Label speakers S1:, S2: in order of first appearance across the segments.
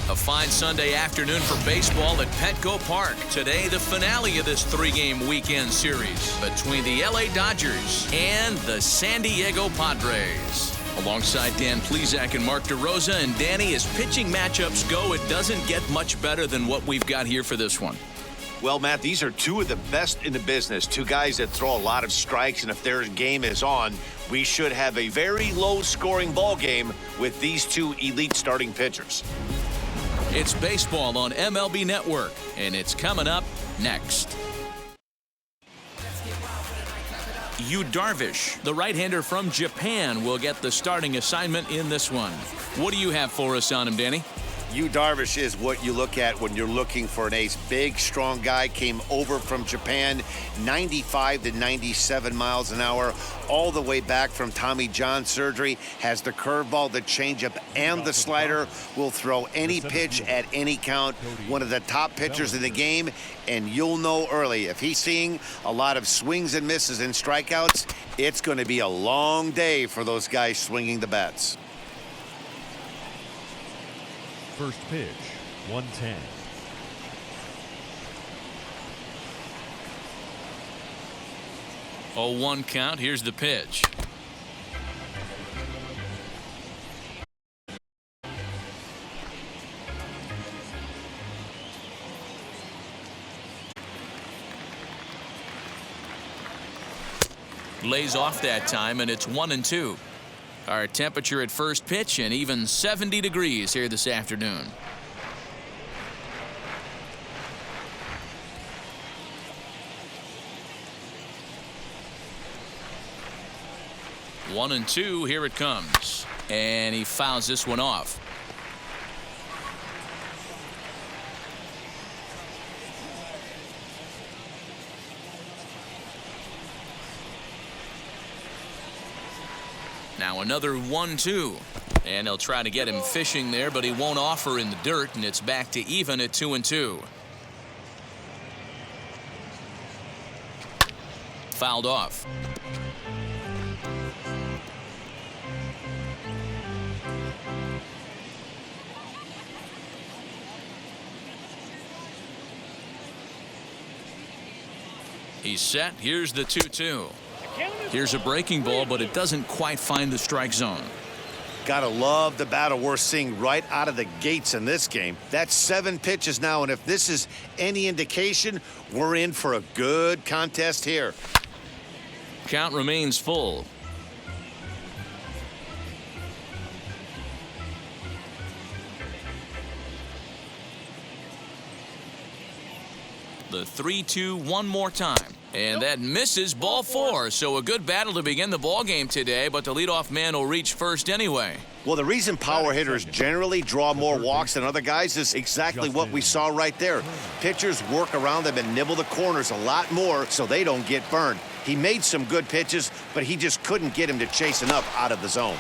S1: A fine Sunday afternoon for baseball at Petco Park. Today, the finale of this three-game weekend series between the LA Dodgers and the San Diego Padres. Alongside Dan Plesac and Mark DeRosa, and Danny, as pitching matchups go, it doesn't get much better than what we've got here for this one.
S2: Well, Matt, these are two of the best in the business. Two guys that throw a lot of strikes, and if their game is on, we should have a very low-scoring ball game with these two elite starting pitchers.
S1: It's baseball on MLB Network, and it's coming up next. Yu Darvish, the right-hander from Japan, will get the starting assignment in this one. What do you have for us on him, Danny?
S2: Yu Darvish is what you look at when you're looking for an ace. Big, strong guy, came over from Japan, 95 to 97 miles an hour, all the way back from Tommy John surgery. Has the curveball, the changeup, and the slider. Will throw any pitch at any count. One of the top pitchers in the game, and you'll know early. If he's seeing a lot of swings and misses and strikeouts, it's going to be a long day for those guys swinging the bats.
S3: First pitch, 110.
S1: Oh, 1 count. Here's the pitch. Lays off that time, and it's 1-2. Our temperature at first pitch, and even 70 degrees here this afternoon. One and two, here it comes. And he fouls this one off. Now another 1-2, and he'll try to get him fishing there, but he won't offer in the dirt, and it's back to even at 2-2. Fouled off. He's set. Here's the 2-2. Here's a breaking ball, but it doesn't quite find the strike zone.
S2: Gotta love the battle we're seeing right out of the gates in this game. That's 7 pitches now, and if this is any indication, we're in for a good contest here.
S1: Count remains full. The 3-2 one more time. And that misses, ball 4. So a good battle to begin the ball game today, but the leadoff man will reach first anyway.
S2: Well, the reason power hitters generally draw more walks than other guys is exactly what we saw right there. Pitchers work around them and nibble the corners a lot more so they don't get burned. He made some good pitches, but he just couldn't get him to chase enough out of the zone.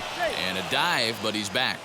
S1: And a dive, but he's back.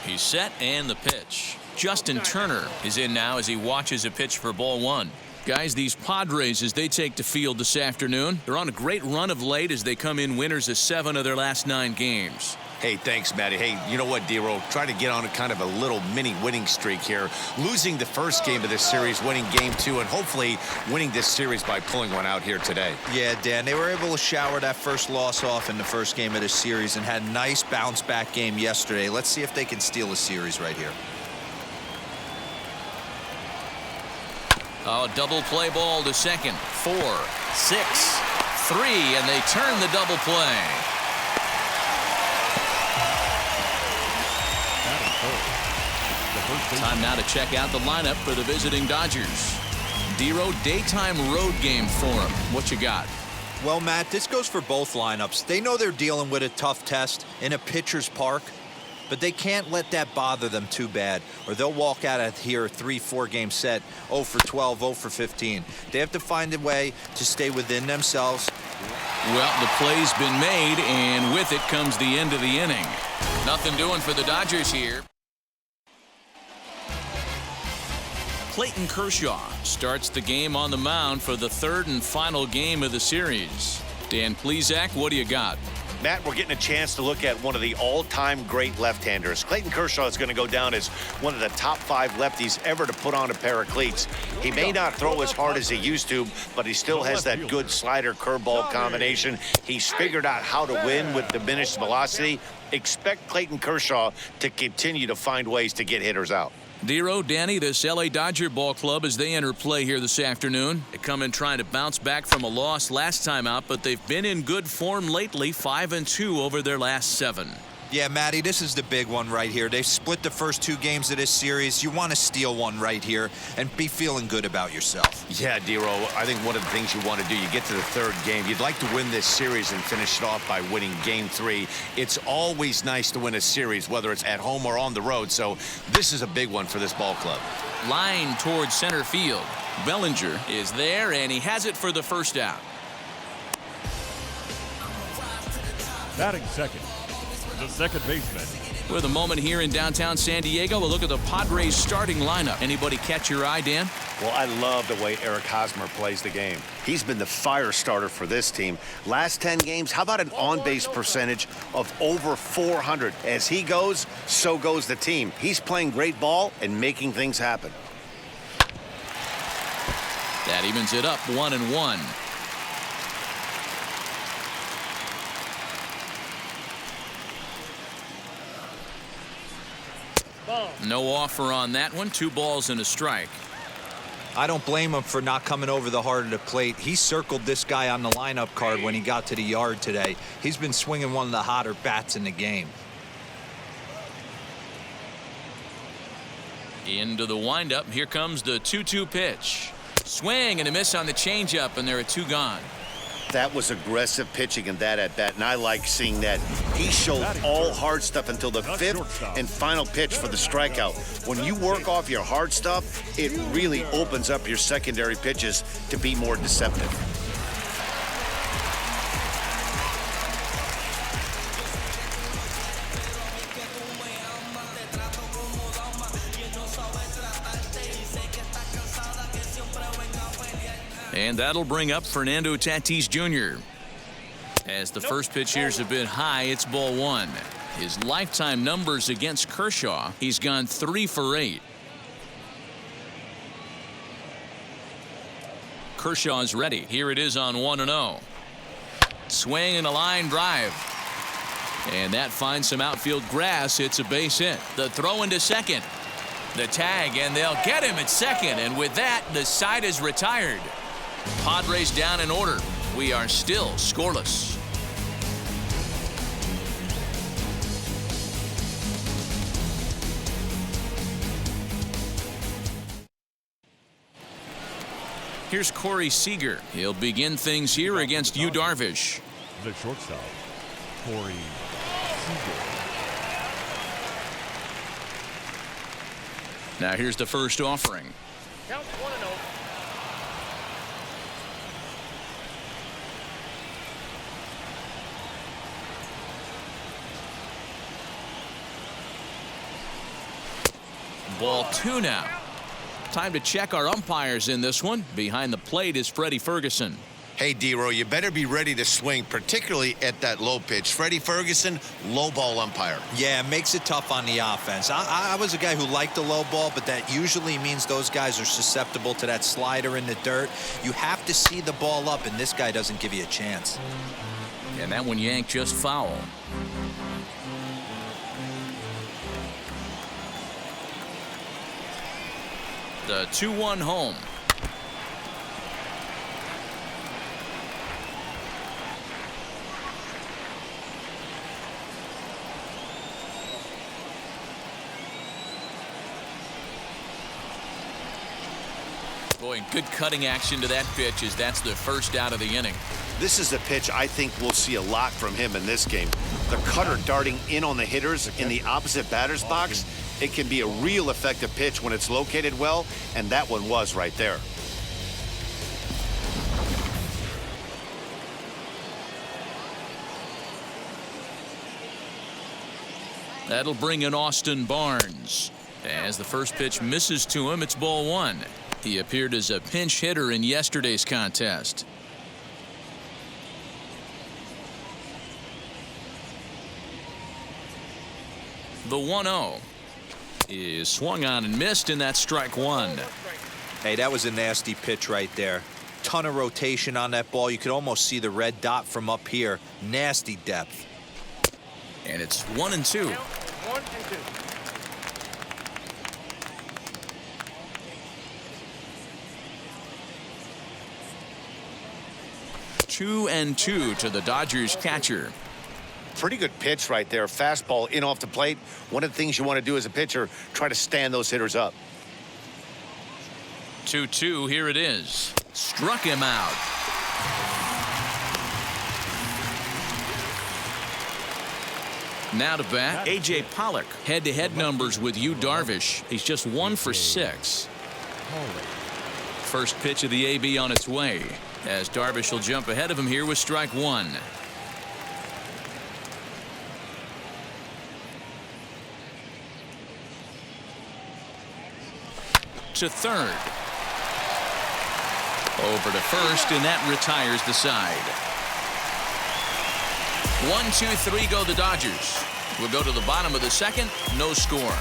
S1: He's set, and the pitch. Justin Turner is in now as he watches a pitch for ball 1. Guys, these Padres, as they take the field this afternoon, they're on a great run of late as they come in winners of 7 of their last 9 games.
S2: Hey, thanks, Matty. Hey, you know what, D-Roll? Try to get on a kind of a little mini winning streak here. Losing the first game of this series, winning game 2, and hopefully winning this series by pulling one out here today.
S4: Yeah, Dan, they were able to shower that first loss off in the first game of this series and had a nice bounce-back game yesterday. Let's see if they can steal a series right here.
S1: Oh, double play ball to second. 4, 6, 3, and they turn the double play. Time now to check out the lineup for the visiting Dodgers. D-Row, daytime road game for him. What you got?
S4: Well, Matt, this goes for both lineups. They know they're dealing with a tough test in a pitcher's park, but they can't let that bother them too bad, or they'll walk out of here a 3-4 game set, 0 for 12, 0 for 15. They have to find a way to stay within themselves.
S1: Well, the play's been made, and with it comes the end of the inning. Nothing doing for the Dodgers here. Clayton Kershaw starts the game on the mound for the third and final game of the series. Dan Plesac, what do you got?
S2: Matt, we're getting a chance to look at one of the all-time great left-handers. Clayton Kershaw is going to go down as one of the top 5 lefties ever to put on a pair of cleats. He may not throw as hard as he used to, but he still has that good slider curveball combination. He's figured out how to win with diminished velocity. Expect Clayton Kershaw to continue to find ways to get hitters out.
S1: Dero, Danny, this LA Dodger ball club as they enter play here this afternoon. They come in trying to bounce back from a loss last time out, but they've been in good form lately, 5-2 over their last 7.
S4: Yeah, Matty, this is the big one right here. They've split the first 2 games of this series. You want to steal one right here and be feeling good about yourself.
S2: Yeah, Dero, I think one of the things you want to do, you get to the 3rd game, you'd like to win this series and finish it off by winning game 3. It's always nice to win a series, whether it's at home or on the road, so this is a big one for this ball club.
S1: Line towards center field. Bellinger is there, and he has it for the first out.
S3: Batting second, the second baseman.
S1: With a moment here in downtown San Diego, a look at the Padres starting lineup. Anybody catch your eye, Dan?
S2: Well, I love the way Eric Hosmer plays the game. He's been the fire starter for this team. Last 10 games, how about an on-base percentage of over 400? As he goes, so goes the team. He's playing great ball and making things happen.
S1: That evens it up 1-1. No offer on that one. 2 balls and a strike.
S4: I don't blame him for not coming over the heart of the plate. He circled this guy on the lineup card when he got to the yard today. He's been swinging one of the hotter bats in the game.
S1: Into the windup. Here comes the 2-2 pitch. Swing and a miss on the changeup, and there are 2 gone.
S2: That was aggressive pitching in that at-bat, and I like seeing that. He showed all hard stuff until the 5th and final pitch for the strikeout. When you work off your hard stuff, it really opens up your secondary pitches to be more deceptive.
S1: And that'll bring up Fernando Tatis Jr. As the first pitch here has been high, it's ball 1. His lifetime numbers against Kershaw, he's gone 3 for 8. Kershaw's ready. Here it is on 1-0. Swing and a line drive. And that finds some outfield grass. It's a base hit. The throw into second. The tag, and they'll get him at second. And with that, the side is retired. Padres down in order. We are still scoreless. Here's Corey Seager. He'll begin things here against Yu Darvish.
S3: The shortstop, Corey Seager.
S1: Now here's the first offering.
S5: Count 1-0.
S1: Ball 2 now. Time to check our umpires in this one. Behind the plate is Freddie Ferguson.
S2: Hey, Dero, you better be ready to swing, particularly at that low pitch. Freddie Ferguson, low ball umpire.
S4: Yeah, it makes it tough on the offense. I was a guy who liked the low ball, but that usually means those guys are susceptible to that slider in the dirt. You have to see the ball up, and this guy doesn't give you a chance.
S1: And that one yanked just foul. The 2-1 home. Boy, good cutting action to that pitch as that's the first out of the inning.
S2: This is a pitch I think we'll see a lot from him in this game. The cutter darting in on the hitters in the opposite batter's box. It can be a real effective pitch when it's located well, and that one was right there.
S1: That'll bring in Austin Barnes. As the first pitch misses to him, it's ball one. He appeared as a pinch hitter in yesterday's contest. The 1-0 is swung on and missed, and that's strike one.
S4: Hey, that was a nasty pitch right there. Ton of rotation on that ball. You could almost see the red dot from up here. Nasty depth.
S1: And it's 1-2. 2-2 to the Dodgers catcher.
S2: Pretty good pitch right there. Fastball in off the plate. One of the things you want to do as a pitcher, try to stand those hitters up.
S1: 2-2, here it is. Struck him out. Now to bat, A.J. Pollock. Head-to-head numbers with Yu Darvish. He's just 1 for 6. First pitch of the AB on its way, as Darvish will jump ahead of him here with strike one. To third. Over to first, and that retires the side. 1, 2, 3 go the Dodgers. We'll go to the bottom of the second. No score.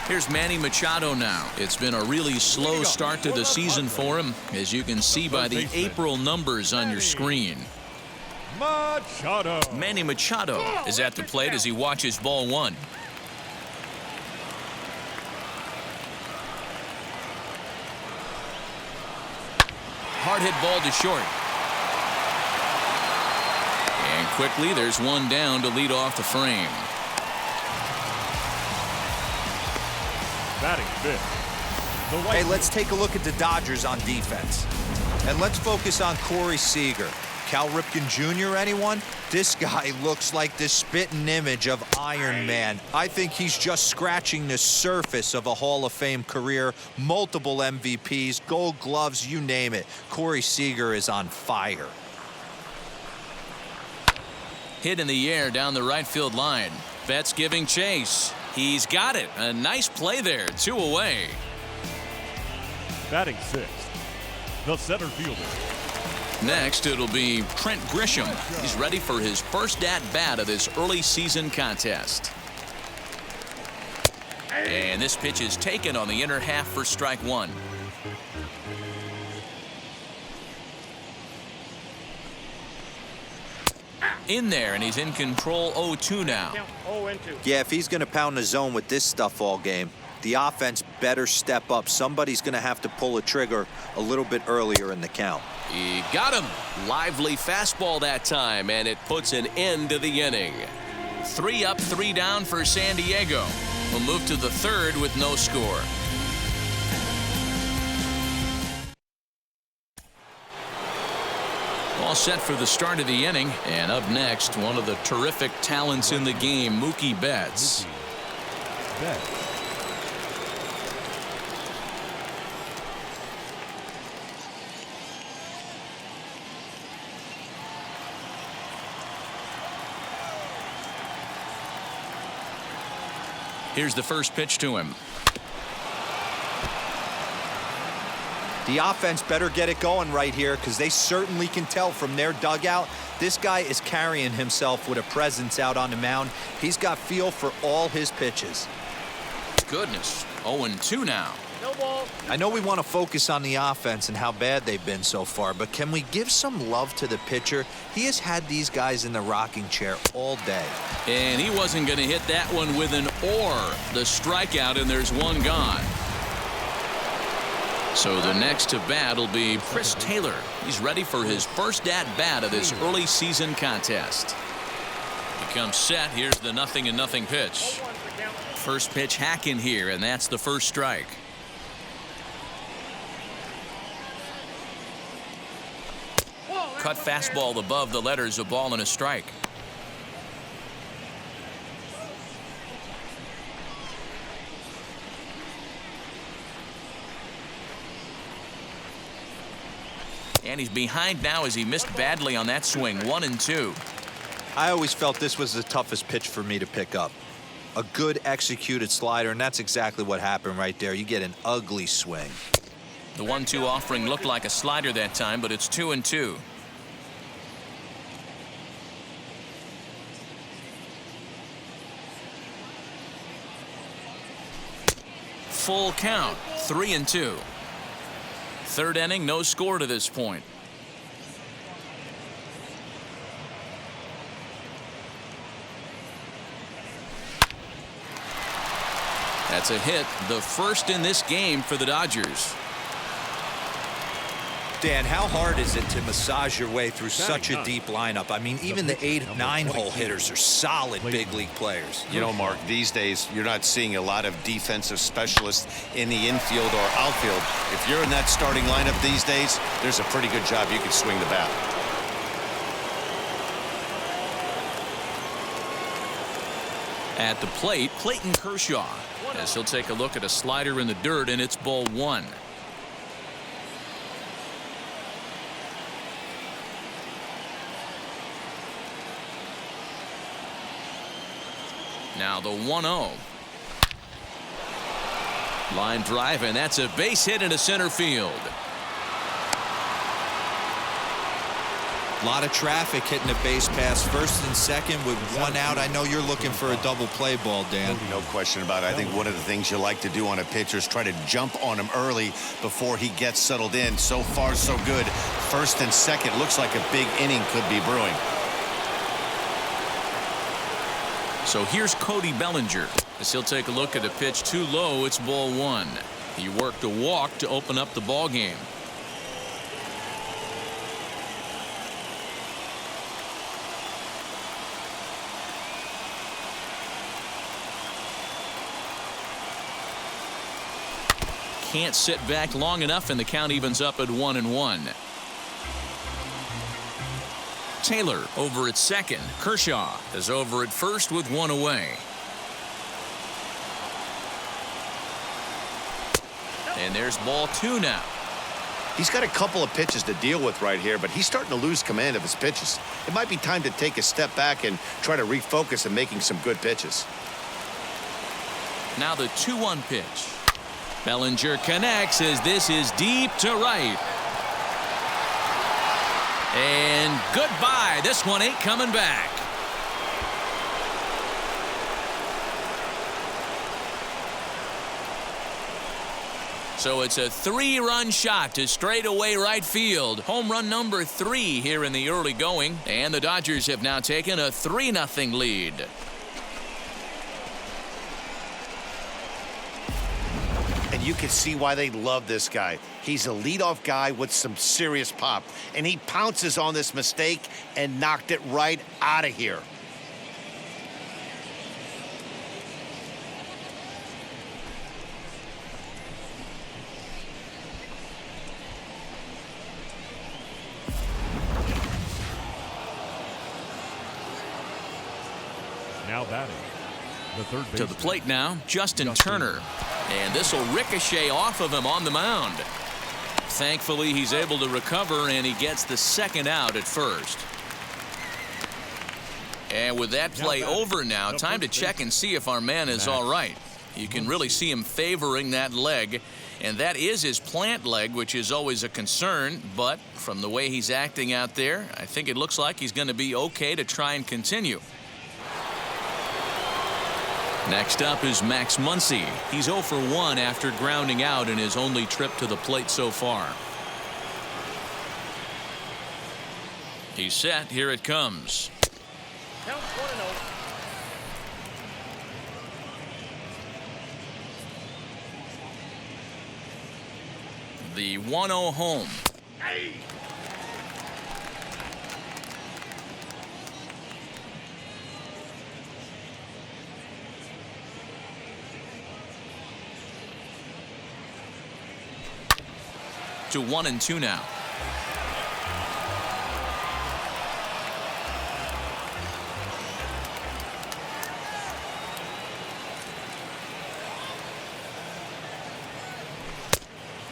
S1: Here's Manny Machado now. It's been a really slow start to the season for him, as you can see by the April numbers on your screen.
S3: Machado.
S1: Manny Machado is at the plate as he watches ball one. Hard hit ball to short. And quickly there's one down to lead off the frame.
S3: Batting fifth.
S4: Hey, let's take a look at the Dodgers on defense. And let's focus on Corey Seager. Cal Ripken Jr., anyone? This guy looks like the spitting image of Iron Man. I think he's just scratching the surface of a Hall of Fame career. Multiple MVPs, Gold Gloves, you name it. Corey Seager is on fire.
S1: Hit in the air down the right field line. Betts giving chase. He's got it. A nice play there. 2 away.
S3: Batting sixth. The center fielder.
S1: Next, it'll be Trent Grisham. He's ready for his first at-bat of this early season contest. And this pitch is taken on the inner half for strike one. In there, and he's in control. 0-2 now.
S4: Yeah, if he's going to pound the zone with this stuff all game, the offense better step up. Somebody's going to have to pull a trigger a little bit earlier in the count.
S1: He got him. Lively fastball that time, and it puts an end to the inning. 3 up, 3 down for San Diego. We'll move to the third with no score. All set for the start of the inning. And up next, one of the terrific talents in the game, Mookie Betts. Here's the first pitch to him.
S4: The offense better get it going right here, because they certainly can tell from their dugout this guy is carrying himself with a presence out on the mound. He's got feel for all his pitches.
S1: Goodness. 0-2 now.
S5: No ball.
S4: I know we want to focus on the offense and how bad they've been so far, but can we give some love to the pitcher? He has had these guys in the rocking chair all day.
S1: And he wasn't going to hit that one with an or. The strikeout, and there's one gone. So the next to bat will be Chris Taylor. He's ready for his first at-bat of this early season contest. He comes set. Here's the 0-0 pitch. First pitch hack in here, and that's the first strike. Cut fastball above the letters, a ball and a strike. And he's behind now as he missed badly on that swing. 1-2.
S4: I always felt this was the toughest pitch for me to pick up. A good executed slider, and that's exactly what happened right there. You get an ugly swing.
S1: The 1-2 offering looked like a slider that time, but it's 2-2. Full count, 3-2. Third inning, no score to this point. That's a hit, the first in this game for the Dodgers.
S4: Dan, how hard is it to massage your way through such a deep lineup? I mean, even the 8-9 hole hitters are solid big league players.
S2: You know, Mark, these days you're not seeing a lot of defensive specialists in the infield or outfield. If you're in that starting lineup these days, there's a pretty good job you can swing the bat.
S1: At the plate, Clayton Kershaw, as he'll take a look at a slider in the dirt, and it's ball 1. Now the 1-0. Line drive, and that's a base hit into center field.
S4: A lot of traffic hitting the base pass first and second with one out. I know you're looking for a double play ball, Dan.
S2: No question about it. I think one of the things you like to do on a pitcher is try to jump on him early before he gets settled in. So far, so good. First and second, looks like a big inning could be brewing.
S1: So here's Cody Bellinger as he'll take a look at a pitch too low. It's ball 1. He worked a walk to open up the ball game. Can't sit back long enough, and the count evens up at 1-1. Taylor over at second. Kershaw is over at first with one away. And there's ball 2 now.
S2: He's got a couple of pitches to deal with right here, but he's starting to lose command of his pitches. It might be time to take a step back and try to refocus on making some good pitches.
S1: Now the 2-1 pitch. Bellinger connects as this is deep to right. And goodbye. This one ain't coming back. So it's a 3-run shot to straightaway right field. Home run number 3 here in the early going. And the Dodgers have now taken a 3-0 lead.
S2: And you can see why they love this guy. He's a leadoff guy with some serious pop. And he pounces on this mistake and knocked it right out of here.
S3: Now batting, the third baseman.
S1: To the plate now, Justin Turner. And this will ricochet off of him on the mound. Thankfully, he's able to recover, and he gets the second out at first. And with that play over now, time to check and see if our man is all right. You can really see him favoring that leg, and that is his plant leg, which is always a concern. But from the way he's acting out there, I think it looks like he's going to be okay to try and continue. Next up is Max Muncy. He's 0 for 1 after grounding out in his only trip to the plate so far. He's set. Here it comes.
S5: Count 1-0.
S1: The 1-0 home.
S5: Hey!
S1: To 1-2 now.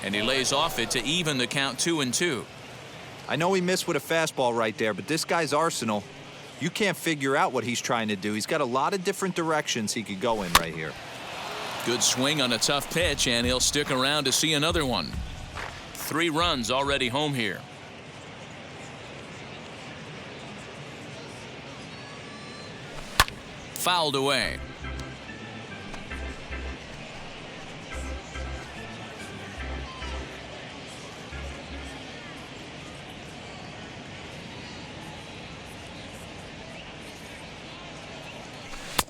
S1: And he lays off it to even the count 2-2.
S4: I know he missed with a fastball right there, but this guy's arsenal You can't figure out what he's trying to do. He's got a lot of different directions he could go in right here.
S1: Good swing on a tough pitch, and he'll stick around to see another one. 3 runs already home here. Fouled away.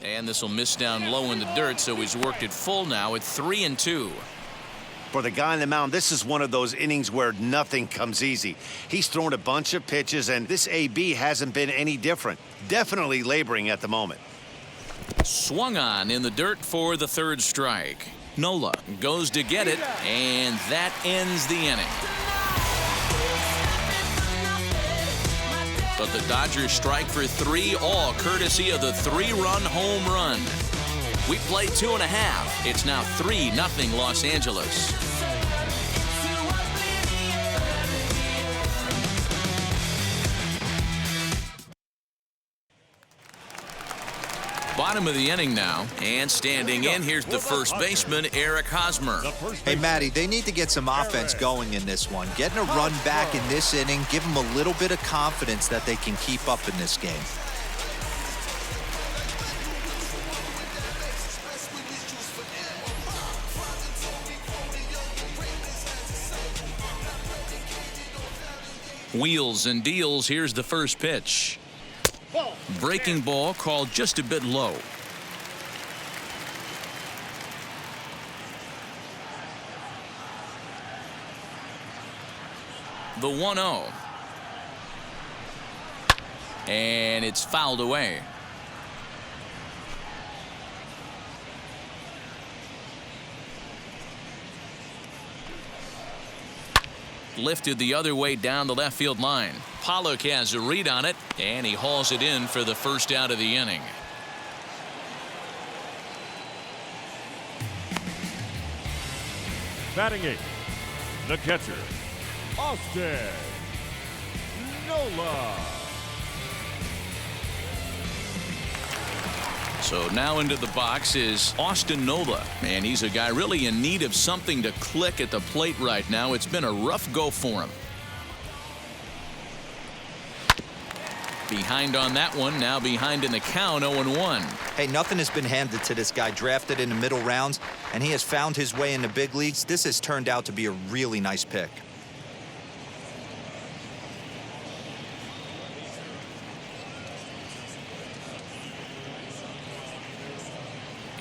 S1: And this will miss down low in the dirt, so he's worked it full now at 3-2.
S2: For the guy on the mound, this is one of those innings where nothing comes easy. He's thrown a bunch of pitches, and this AB hasn't been any different. Definitely laboring at the moment.
S1: Swung on in the dirt for the 3rd strike. Nola goes to get it, and that ends the inning. But the Dodgers strike for 3, all courtesy of the 3-run home run. We played 2.5. It's now 3-0 Los Angeles. Bottom of the inning now, and standing in, here's the first baseman, Eric Hosmer.
S4: Hey, Matty, they need to get some offense going in this one. Getting a run back in this inning, give them a little bit of confidence that they can keep up in this game.
S1: Wheels and deals. Here's the first pitch. Breaking ball called just a bit low. The 1-0. And it's fouled away. Lifted the other way down the left field line. Pollock has a read on it, and he hauls it in for the first out of the inning.
S3: Batting 8th, the catcher, Austin Nola.
S1: So now into the box is Austin Nola, and he's a guy really in need of something to click at the plate right now. It's been a rough go for him. Behind on that one, now behind in the count, 0-1.
S4: Hey, nothing has been handed to this guy. Drafted in the middle rounds, and he has found his way in the big leagues. This has turned out to be a really nice pick.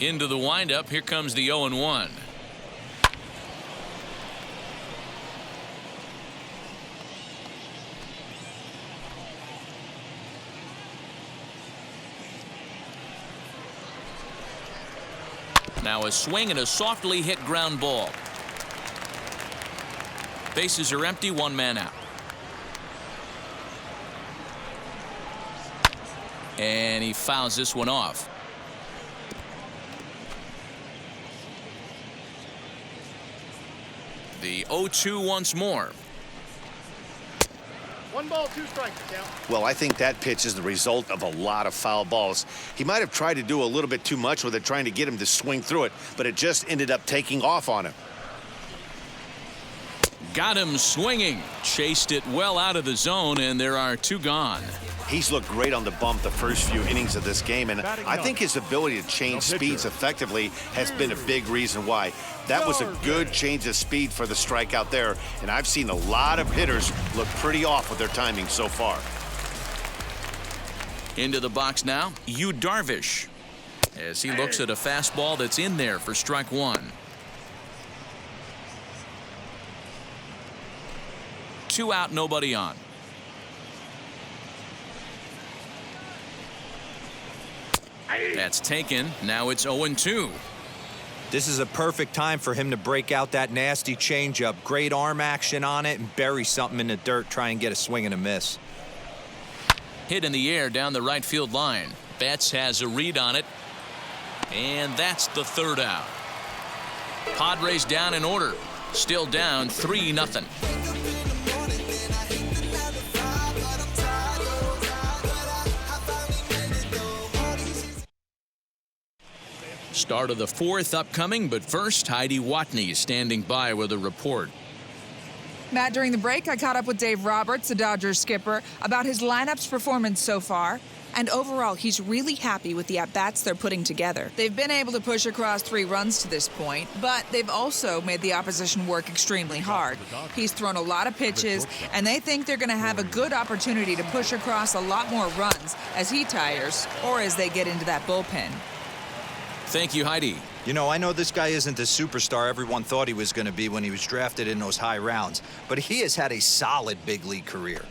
S1: Into the windup, here comes the 0-1. Now a swing and a softly hit ground ball. Bases are empty, 1 man out. And he fouls this one off. The 0-2 once more.
S5: 1 ball, 2 strikes, count.
S2: Well, I think that pitch is the result of a lot of foul balls. He might have tried to do a little bit too much with it, trying to get him to swing through it, but it just ended up taking off on him.
S1: Got him swinging. Chased it well out of the zone, and there are 2 gone.
S2: He's looked great on the bump the first few innings of this game, and I think his ability to change speeds effectively has been a big reason why. That was a good change of speed for the strikeout there, and I've seen a lot of hitters look pretty off with their timing so far.
S1: Into the box now, Yu Darvish, as he looks at a fastball that's in there for strike 1. 2 out, nobody on. That's taken. Now it's 0-2.
S4: This is a perfect time for him to break out that nasty changeup. Great arm action on it and bury something in the dirt. Try and get a swing and a miss.
S1: Hit in the air down the right field line. Betts has a read on it. And that's the 3rd out. Padres down in order. Still down 3-0. Start of the fourth upcoming, but first, Heidi Watney is standing by with a report.
S6: Matt, during the break, I caught up with Dave Roberts, the Dodgers skipper, about his lineup's performance so far. And overall, he's really happy with the at-bats they're putting together. They've been able to push across 3 runs to this point, but they've also made the opposition work extremely hard. He's thrown a lot of pitches, and they think they're going to have a good opportunity to push across a lot more runs as he tires or as they get into that bullpen.
S1: Thank you, Heidi.
S4: You know, I know this guy isn't the superstar everyone thought he was going to be when he was drafted in those high rounds, but he has had a solid big league career.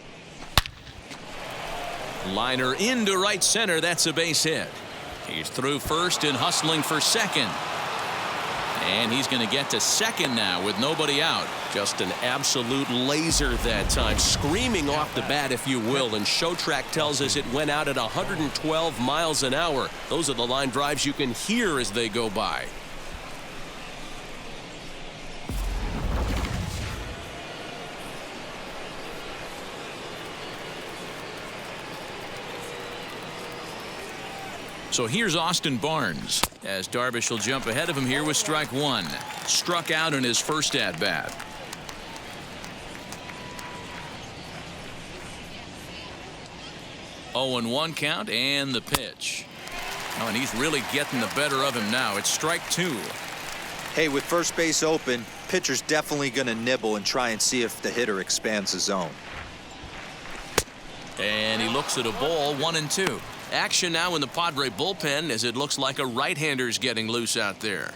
S1: Liner into right center. That's a base hit. He's through first and hustling for second. And he's going to get to second now with nobody out.
S7: Just an absolute laser that time, screaming off the bat, if you will. And Showtrack tells us it went out at 112 miles an hour. Those are the line drives you can hear as they go by. So here's Austin Barnes, as Darvish will jump ahead of him here with strike 1. Struck out in his first at-bat. Oh, and 1 count, and the pitch. Oh, and he's really getting the better of him now. It's strike 2.
S4: Hey, with first base open, pitcher's definitely going to nibble and try and see if the hitter expands the zone.
S1: And he looks at a ball, 1-2. Action now in the Padre bullpen as it looks like a right-hander's getting loose out there.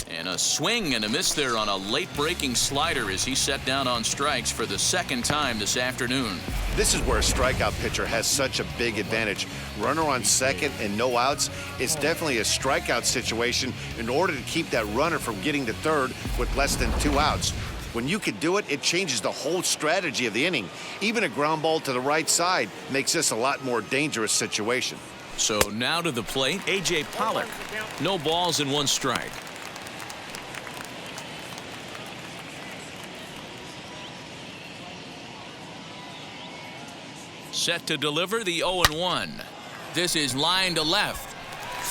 S1: And a swing and a miss there on a late-breaking slider as he set down on strikes for the second time this afternoon.
S2: This is where a strikeout pitcher has such a big advantage. Runner on second and no outs. It's definitely a strikeout situation in order to keep that runner from getting to third with less than 2 outs. When you can do it, it changes the whole strategy of the inning. Even a ground ball to the right side makes this a lot more dangerous situation.
S1: So now to the plate, A.J. Pollock. No balls and 1 strike. Set to deliver the 0-1. This is line to left.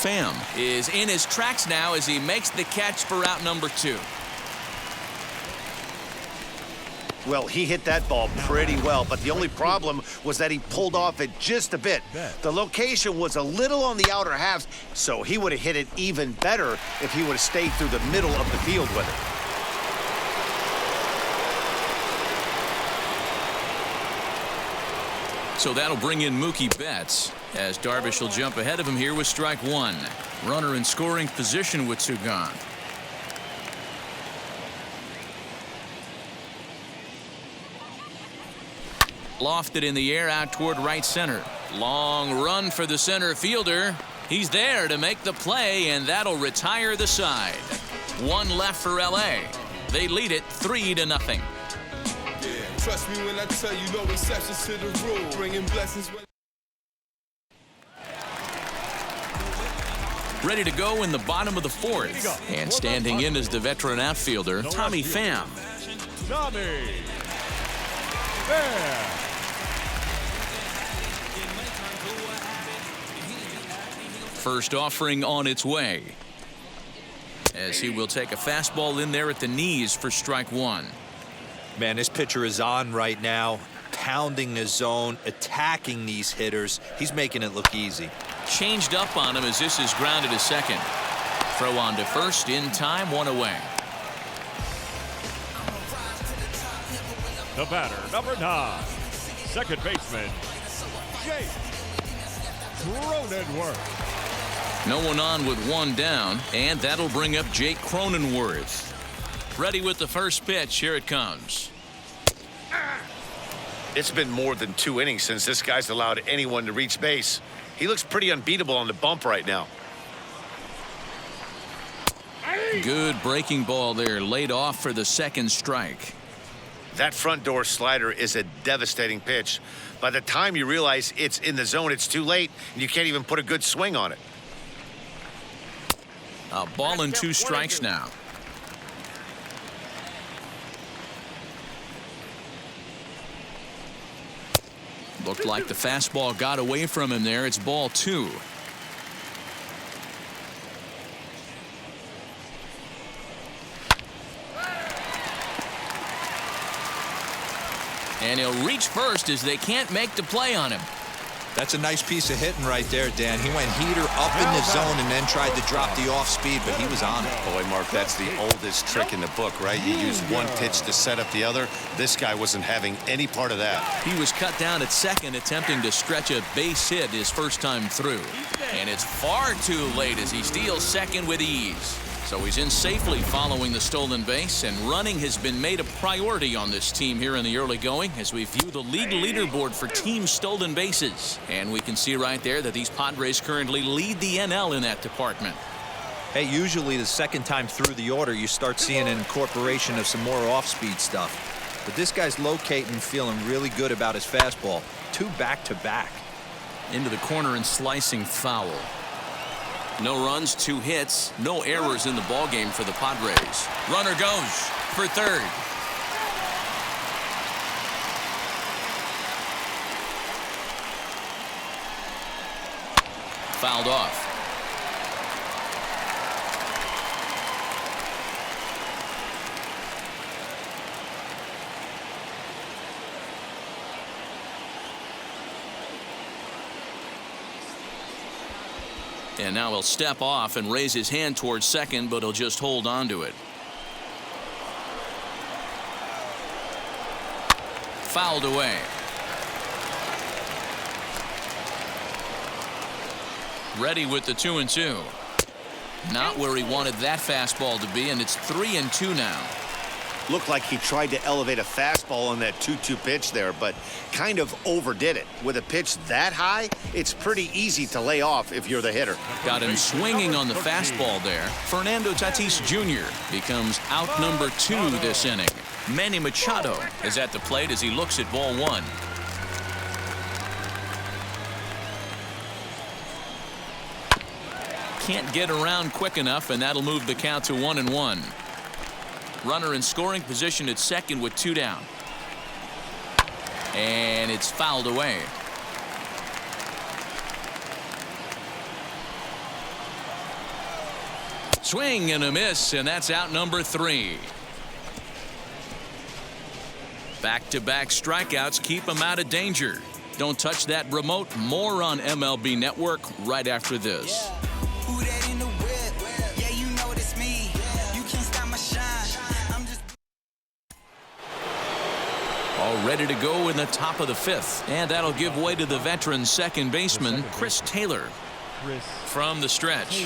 S1: Pham is in his tracks now as he makes the catch for out number 2.
S2: Well, he hit that ball pretty well, but the only problem was that he pulled off it just a bit. The location was a little on the outer half, so he would have hit it even better if he would have stayed through the middle of the field with it.
S1: So that'll bring in Mookie Betts as Darvish will jump ahead of him here with strike 1. Runner in scoring position with 2 gone. Lofted in the air out toward right center. Long run for the center fielder. He's there to make the play, and that'll retire the side. 1 left for L.A. They lead it 3-0.
S8: Trust me when I tell you, no exceptions to the rule. Bringing blessings.
S1: Ready to go in the bottom of the 4th. And standing in is the veteran outfielder, Tommy Pham.
S3: Tommy Pham.
S1: First offering on its way, as he will take a fastball in there at the knees for strike 1.
S4: Man, this pitcher is on right now, pounding the zone, attacking these hitters. He's making it look easy.
S1: Changed up on him as this is grounded to second. Throw on to first in time, 1 away.
S3: The batter, number 9, second baseman, Jake Cronenworth.
S1: No one on with 1 down, and that'll bring up Jake Cronenworth. Ready with the first pitch. Here it comes.
S2: It's been more than 2 innings since this guy's allowed anyone to reach base. He looks pretty unbeatable on the bump right now.
S1: Good breaking ball there, laid off for the second strike.
S2: That front door slider is a devastating pitch. By the time you realize it's in the zone, it's too late, and you can't even put a good swing on it.
S1: A ball and 2 strikes now. Looked like the fastball got away from him there. It's ball 2. And he'll reach first as they can't make the play on him.
S4: That's a nice piece of hitting right there, Dan. He went heater up in the zone and then tried to drop the off speed, but he was on it.
S2: Boy, Mark, that's the oldest trick in the book, right? You use one pitch to set up the other. This guy wasn't having any part of that.
S1: He was cut down at second, attempting to stretch a base hit his first time through. And it's far too late as he steals second with ease. So he's in safely following the stolen base, and running has been made a priority on this team here in the early going as we view the league leaderboard for team stolen bases. And we can see right there that these Padres currently lead the NL in that department.
S4: Hey, usually the second time through the order, you start seeing an incorporation of some more off-speed stuff. But this guy's locating, feeling really good about his fastball. 2 back-to-back.
S1: Into the corner and slicing foul. No runs, 2 hits, no errors in the ballgame for the Padres. Runner goes for third. Fouled off. And now he'll step off and raise his hand towards second, but he'll just hold on to it. Fouled away. Ready with the 2-2. Not where he wanted that fastball to be, and it's 3-2 now.
S2: Looked like he tried to elevate a fastball on that 2-2 pitch there, but kind of overdid it. With a pitch that high, it's pretty easy to lay off if you're the hitter.
S1: Got him swinging on the fastball there. Fernando Tatis Jr. becomes out number 2 this inning. Manny Machado is at the plate as he looks at ball 1. Can't get around quick enough, and that'll move the count to 1-1. Runner in scoring position at second with 2 down. And it's fouled away. Swing and a miss, and that's out number 3. Back-to-back strikeouts keep him out of danger. Don't touch that remote. More on MLB Network right after this. All ready to go in the top of the 5th, and that'll give way to the veteran second baseman Chris Taylor from the stretch.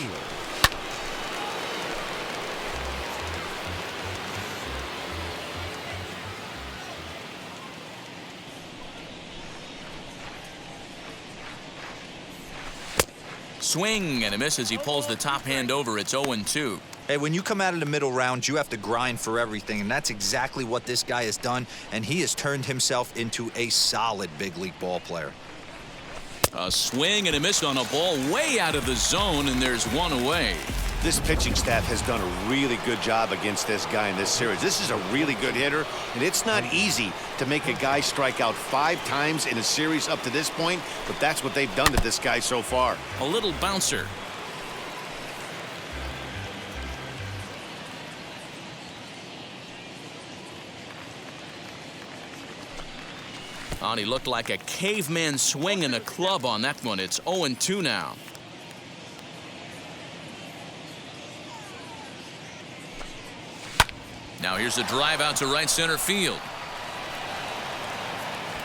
S1: Swing and a miss as he pulls the top hand over. It's 0-2.
S4: Hey, when you come out of the middle round, you have to grind for everything, and that's exactly what this guy has done, and he has turned himself into a solid big league ball player.
S1: A swing and a miss on a ball way out of the zone, and there's 1 away.
S2: This pitching staff has done a really good job against this guy in this series. This is a really good hitter, and it's not easy to make a guy strike out 5 times in a series up to this point, but that's what they've done to this guy so far.
S1: A little bouncer. And he looked like a caveman swinging a club on that one. It's 0-2 now. Now here's a drive out to right center field.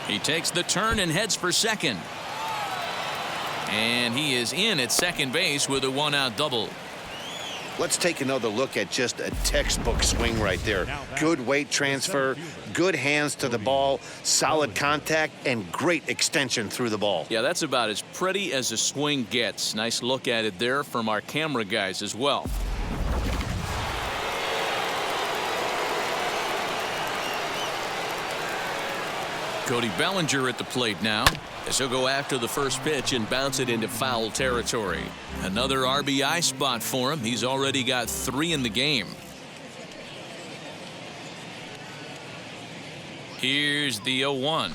S1: He takes the turn and heads for second. And he is in at second base with a 1-out double.
S2: Let's take another look at just a textbook swing right there. Good weight transfer, good hands to the ball, solid contact, and great extension through the ball.
S1: Yeah, that's about as pretty as a swing gets. Nice look at it there from our camera guys as well. Cody Bellinger at the plate now, as he'll go after the first pitch and bounce it into foul territory. Another RBI spot for him. He's already got 3 in the game. Here's the 0-1.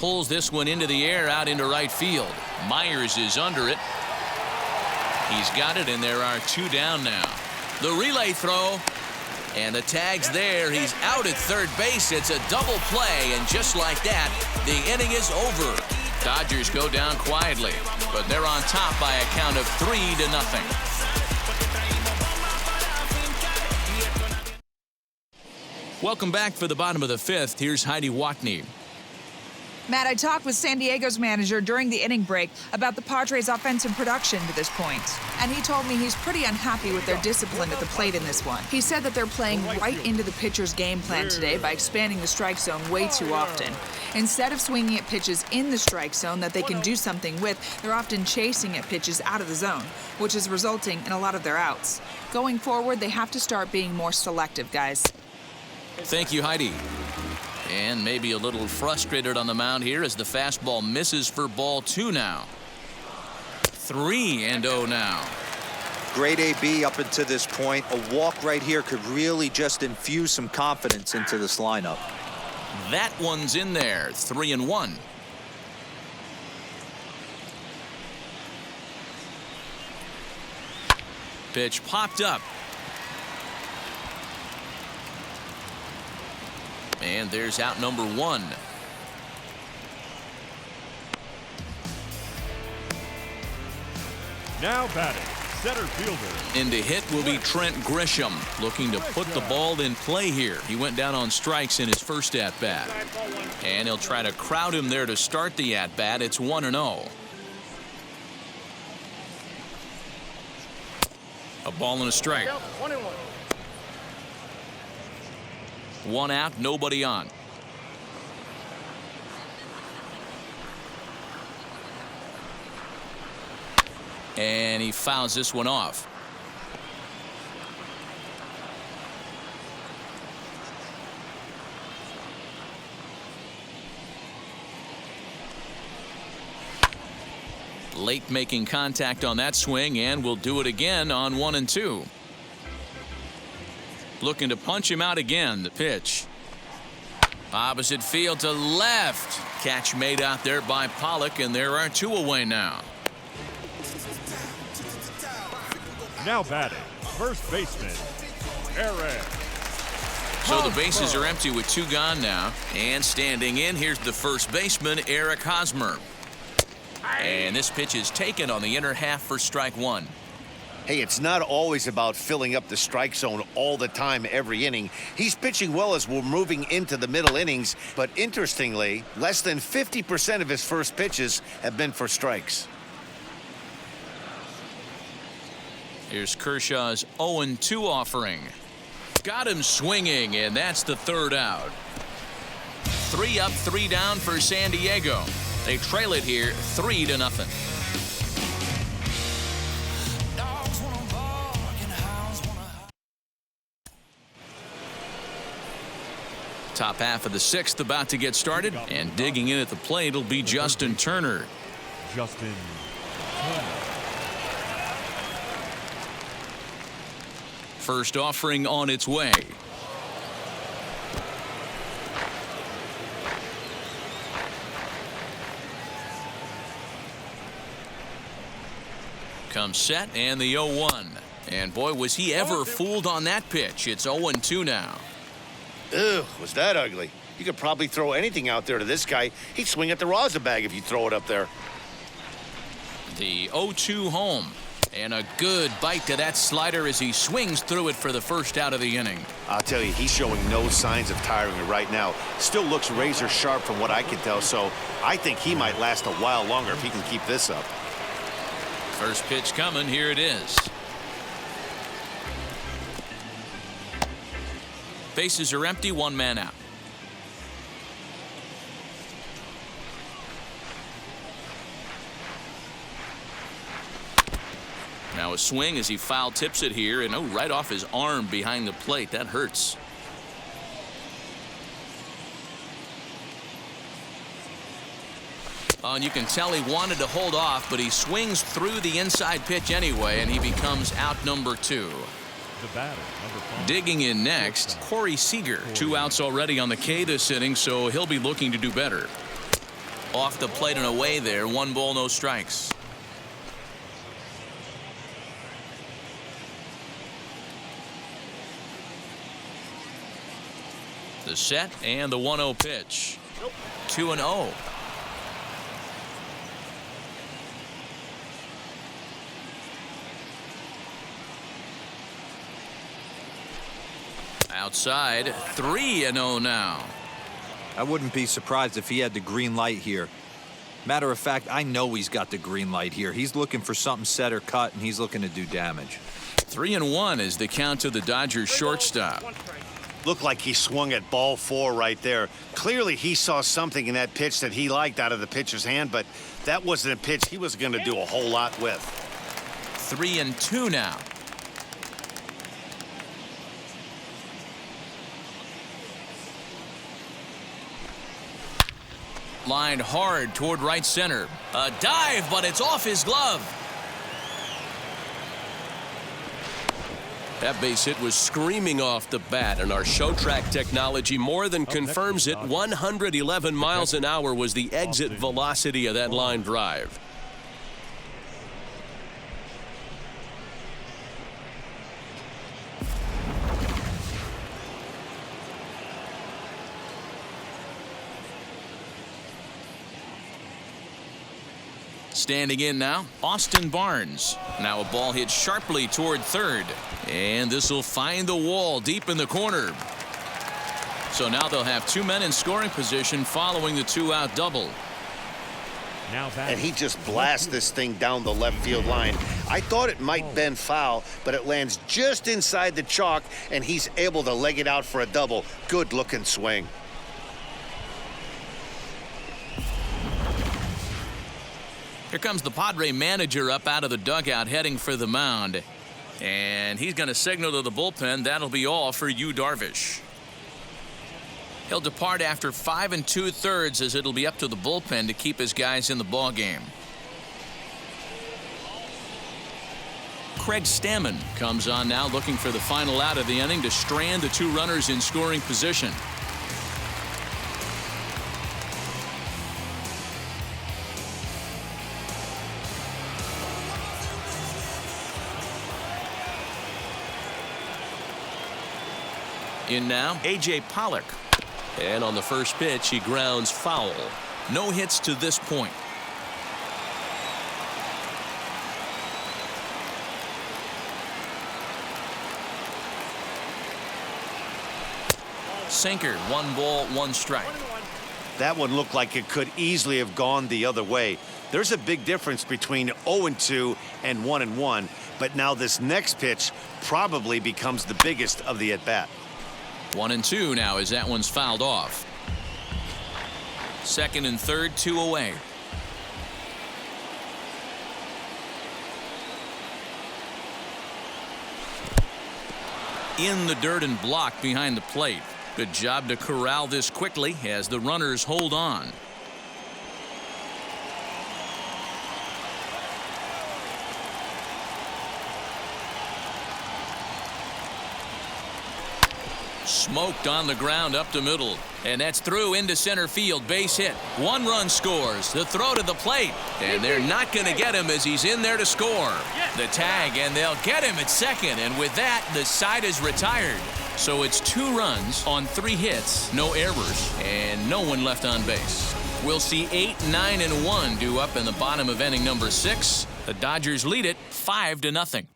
S1: pulls this one into the air out into right field. Myers is under it. He's got it, and there are 2 down now. The relay throw, and the tag's there. He's out at third base. It's a double play, and just like that, the inning is over. Dodgers go down quietly, but they're on top by a count of 3-0. Welcome back for the bottom of the 5th. Here's Heidi Watney.
S6: Matt, I talked with San Diego's manager during the inning break about the Padres' offensive production to this point, and he told me he's pretty unhappy with their discipline at the plate in this one. He said that they're playing right into the pitcher's game plan today by expanding the strike zone way too often. Instead of swinging at pitches in the strike zone that they can do something with, they're often chasing at pitches out of the zone, which is resulting in a lot of their outs. Going forward, they have to start being more selective, guys.
S1: Thank you, Heidi. And maybe a little frustrated on the mound here as the fastball misses for ball 2 now. 3-0 now.
S4: Great AB up until this point. A walk right here could really just infuse some confidence into this lineup.
S1: That one's in there. 3-1. Pitch popped up. And there's out number 1.
S3: Now batting, center fielder.
S1: In to hit will be Trent Grisham, looking to put the ball in play here. He went down on strikes in his first at-bat. And he'll try to crowd him there to start the at-bat. It's 1-0. A ball and a strike. 1 out, nobody on. And he fouls this one off. Late making contact on that swing, and will do it again on 1 and 2. Looking to punch him out again. The pitch. Opposite field to left. Catch made out there by Pollock, and there are 2 away now.
S3: Now batting, first baseman, Eric.
S1: So the bases are empty with 2 gone now. And standing in, here's the first baseman, Eric Hosmer. And this pitch is taken on the inner half for strike 1.
S2: Hey, it's not always about filling up the strike zone all the time every inning. He's pitching well as we're moving into the middle innings, but interestingly, less than 50% of his first pitches have been for strikes.
S1: Here's Kershaw's 0-2 offering. Got him swinging, and that's the 3rd out. 3 up, 3 down for San Diego. They trail it here 3-0. Top half of the 6th about to get started, and digging in at the plate will be Justin Turner.
S3: Justin Turner.
S1: First offering on its way. Comes set, and the 0-1. And boy, was he ever fooled on that pitch. It's 0-2 now.
S2: Ugh, was that ugly? You could probably throw anything out there to this guy. He'd swing at the rosin bag if you throw it up there.
S1: The 0-2 home. And a good bite to that slider as he swings through it for the first out of the inning.
S2: I'll tell you, he's showing no signs of tiring right now. Still looks razor sharp from what I can tell, so I think he might last a while longer if he can keep this up.
S1: First pitch coming. Here it is. Bases are empty. 1 man out. Now a swing as he foul tips it here, and right off his arm behind the plate. That hurts. And you can tell he wanted to hold off, but he swings through the inside pitch anyway, and he becomes out number 2.
S3: The batter, number 5.
S1: Digging in next, Corey Seager. 2 outs already on the K this inning, so he'll be looking to do better. Off the plate and away there. 1 ball, no strikes. The set and the 1-0 pitch. 2-0. Outside, 3-0 now.
S4: I wouldn't be surprised if he had the green light here. Matter of fact, I know he's got the green light here. He's looking for something set or cut, and he's looking to do damage.
S1: 3-1 is the count to the Dodgers shortstop.
S2: Looked like he swung at ball 4 right there. Clearly, he saw something in that pitch that he liked out of the pitcher's hand, but that wasn't a pitch he was going to do a whole lot with.
S1: 3-2 now. Lined hard toward right center. A dive, but it's off his glove.
S7: That base hit was screaming off the bat, and our show track technology more than confirms it. 111 miles an hour was the exit velocity of that line drive.
S1: Standing in now, Austin Barnes. Now a ball hit sharply toward third. And this will find the wall deep in the corner. So now they'll have 2 men in scoring position following the 2-out double.
S2: And he just blasts this thing down the left field line. I thought it might bend foul, but it lands just inside the chalk, and he's able to leg it out for a double. Good looking swing.
S1: Here comes the Padre manager up out of the dugout heading for the mound. And he's going to signal to the bullpen. That'll be all for Yu Darvish. He'll depart after 5 2/3 as it'll be up to the bullpen to keep his guys in the ball game. Craig Stammen comes on now looking for the final out of the inning to strand the 2 runners in scoring position. In now, A.J. Pollock.
S7: And on the first pitch, he grounds foul.
S1: No hits to this point. Sinker, 1 ball, 1 strike.
S2: That one looked like it could easily have gone the other way. There's a big difference between 0-2 and 1-1, but now this next pitch probably becomes the biggest of the at-bat.
S1: 1-2 now as that one's fouled off. Second and third, 2 away. In the dirt and blocked behind the plate. Good job to corral this quickly as the runners hold on. Smoked on the ground up the middle. And that's through into center field. Base hit. 1 run scores. The throw to the plate. And they're not going to get him as he's in there to score. The tag, and they'll get him at second. And with that, the side is retired. So it's 2 runs on 3 hits, no errors, and no one left on base. We'll see 8, 9, and 1 due up in the bottom of inning number 6. The Dodgers lead it 5-0.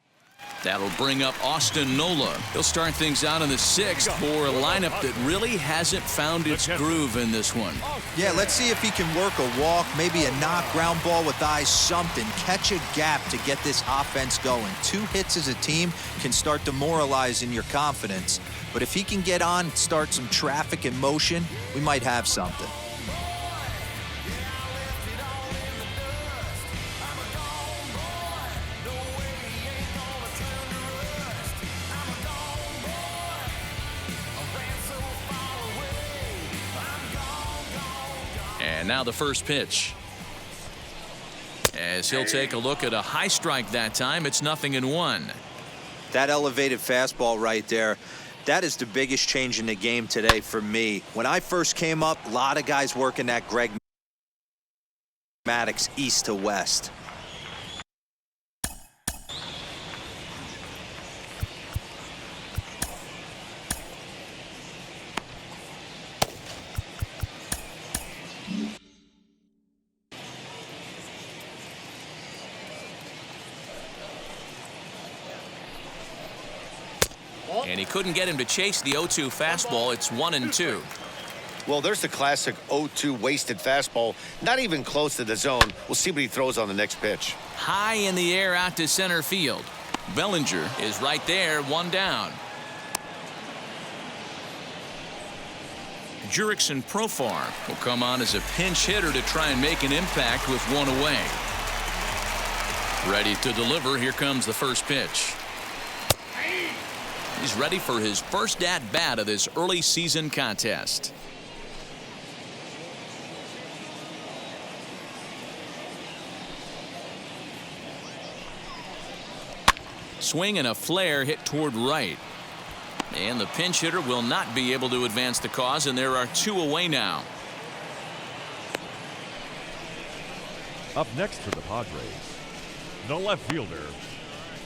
S1: That'll bring up Austin Nola. He'll start things out in the 6th for a lineup that really hasn't found its groove in this one.
S4: Yeah, let's see if he can work a walk, maybe a knock, ground ball with eyes, something. Catch a gap to get this offense going. 2 hits as a team can start demoralizing your confidence. But if he can get on, start some traffic in motion, we might have something.
S1: And now the first pitch. As he'll take a look at a high strike that time, it's 0-1.
S4: That elevated fastball right there, that is the biggest change in the game today for me. When I first came up, a lot of guys working that Greg Maddox east to west.
S1: And he couldn't get him to chase the 0-2 fastball. It's 1-2.
S2: Well, there's the classic 0-2 wasted fastball. Not even close to the zone. We'll see what he throws on the next pitch.
S1: High in the air out to center field. Bellinger is right there, one down. Jurickson Profar will come on as a pinch hitter to try and make an impact with one away. Ready to deliver. Here comes the first pitch. He's ready for his first at-bat of this early season contest. Swing and a flare hit toward right. And the pinch hitter will not be able to advance the cause, and there are two away now.
S3: Up next for the Padres, the left fielder,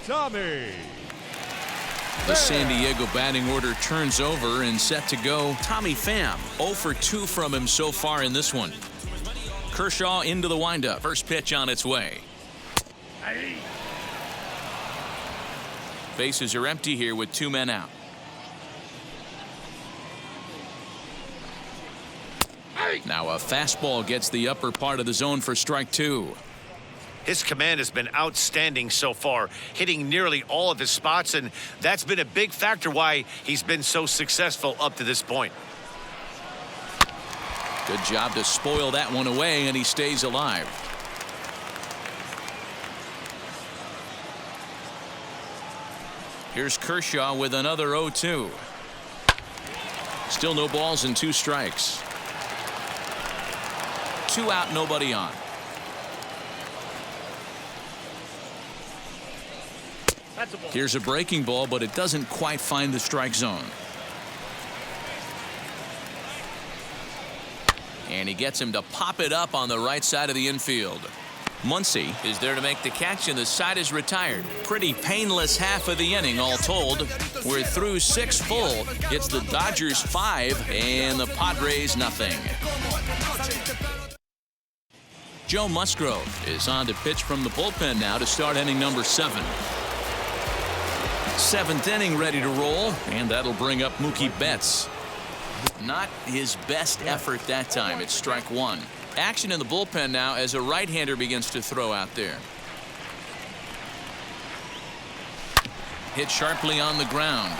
S3: Tommy.
S1: The San Diego batting order turns over and set to go. Tommy Pham, 0 for 2 from him so far in this one. Kershaw into the windup. First pitch on its way. Bases are empty here with 2 men out. Now a fastball gets the upper part of the zone for strike 2.
S2: His command has been outstanding so far, hitting nearly all of his spots, and that's been a big factor why he's been so successful up to this point.
S1: Good job to spoil that one away, and he stays alive. Here's Kershaw with another 0-2. Still no balls and 2 strikes. 2 out, nobody on. Here's a breaking ball, but it doesn't quite find the strike zone. And he gets him to pop it up on the right side of the infield. Muncy is there to make the catch, and the side is retired. Pretty painless half of the inning all told. We're through 6 full. It's the Dodgers 5 and the Padres nothing. Joe Musgrove is on to pitch from the bullpen now to start inning number 7. 7th inning ready to roll, and that'll bring up Mookie Betts. Not his best effort that time. It's strike 1. Action in the bullpen now as a right-hander begins to throw out there. Hit sharply on the ground.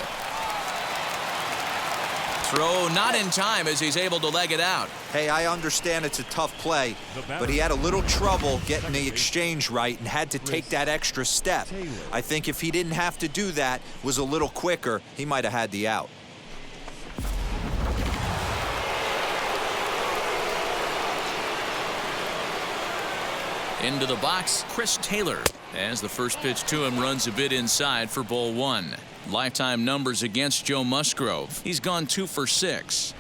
S1: Throw not in time as he's able to leg it out.
S4: Hey, I understand it's a tough play, but he had a little trouble getting the exchange right and had to take that extra step. I think if he didn't have to do that, was a little quicker, he might have had the out.
S1: Into the box, Chris Taylor, as the first pitch to him runs a bit inside for ball 1. Lifetime numbers against Joe Musgrove. He's gone 2 for 6.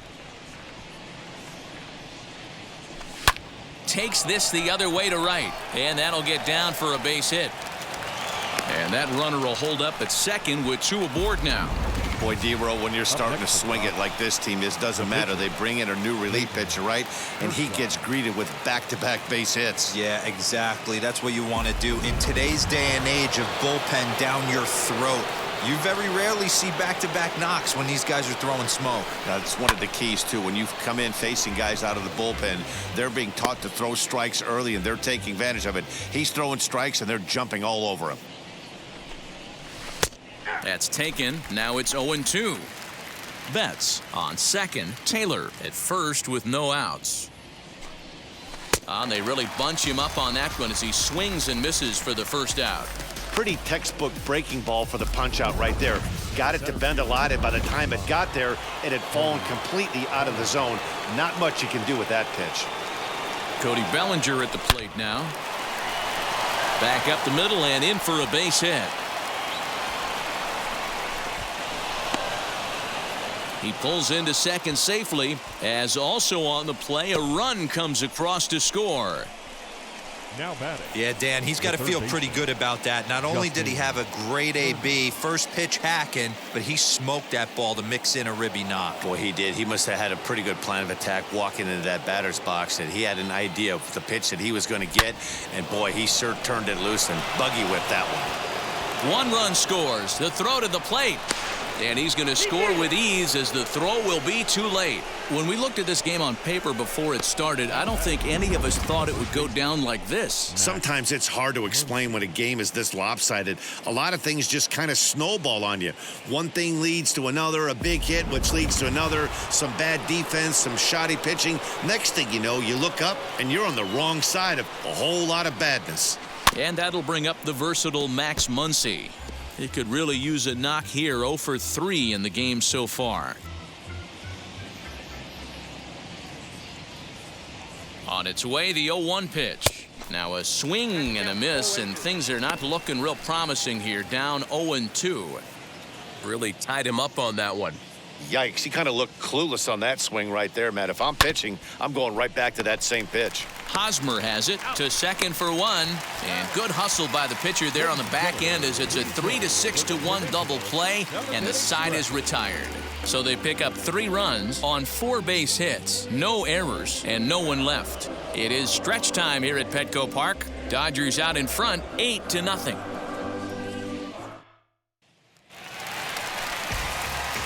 S1: Takes this the other way to right, and that'll get down for a base hit. And that runner will hold up at second with 2 aboard now.
S2: Boy, D-Row, when you're starting to swing it like this team is, doesn't matter. They bring in a new relief pitcher, right? And he gets greeted with back-to-back base hits.
S4: Yeah, exactly. That's what you want to do. In today's day and age of bullpen down your throat, you very rarely see back-to-back knocks when these guys are throwing smoke.
S2: That's one of the keys, too. When you come in facing guys out of the bullpen, they're being taught to throw strikes early, and they're taking advantage of it. He's throwing strikes, and they're jumping all over him.
S1: That's taken. Now it's 0-2. Betts on second. Taylor at first with no outs. And they really bunch him up on that one as he swings and misses for the first out.
S2: Pretty textbook breaking ball for the punch out right there. Got it to bend a lot, and by the time it got there, it had fallen completely out of the zone. Not much you can do with that pitch.
S1: Cody Bellinger at the plate now. Back up the middle and in for a base hit. He pulls into second safely, as also on the play a run comes across to score.
S3: Now batting.
S4: Yeah, Dan, he's got to feel pretty good about that. Not only did he have a great AB, first pitch hacking, but he smoked that ball to mix in a ribby knock.
S2: Boy, he did. He must have had a pretty good plan of attack walking into that batter's box, and he had an idea of the pitch that he was going to get, and boy, he sure turned it loose and buggy whipped that one.
S1: 1 run scores. The throw to the plate. And he's going to score with ease as the throw will be too late. When we looked at this game on paper before it started, I don't think any of us thought it would go down like this.
S2: Sometimes it's hard to explain when a game is this lopsided. A lot of things just kind of snowball on you. One thing leads to another, a big hit, which leads to another, some bad defense, some shoddy pitching. Next thing you know, you look up and you're on the wrong side of a whole lot of badness.
S1: And that'll bring up the versatile Max Muncy. He could really use a knock here. 0 for 3 in the game so far. On its way, the 0-1 pitch. Now a swing and a miss, and things are not looking real promising here. Down 0-2.
S7: Really tied him up on that one.
S2: Yikes, he kind of looked clueless on that swing right there, Matt. If I'm pitching, I'm going right back to that same pitch.
S1: Hosmer has it to second for 1, and good hustle by the pitcher there on the back end as it's a 3-6-1 double play, and the side is retired. So they pick up 3 runs on 4 base hits, no errors, and no one left. It is stretch time here at Petco Park. Dodgers out in front, 8-0.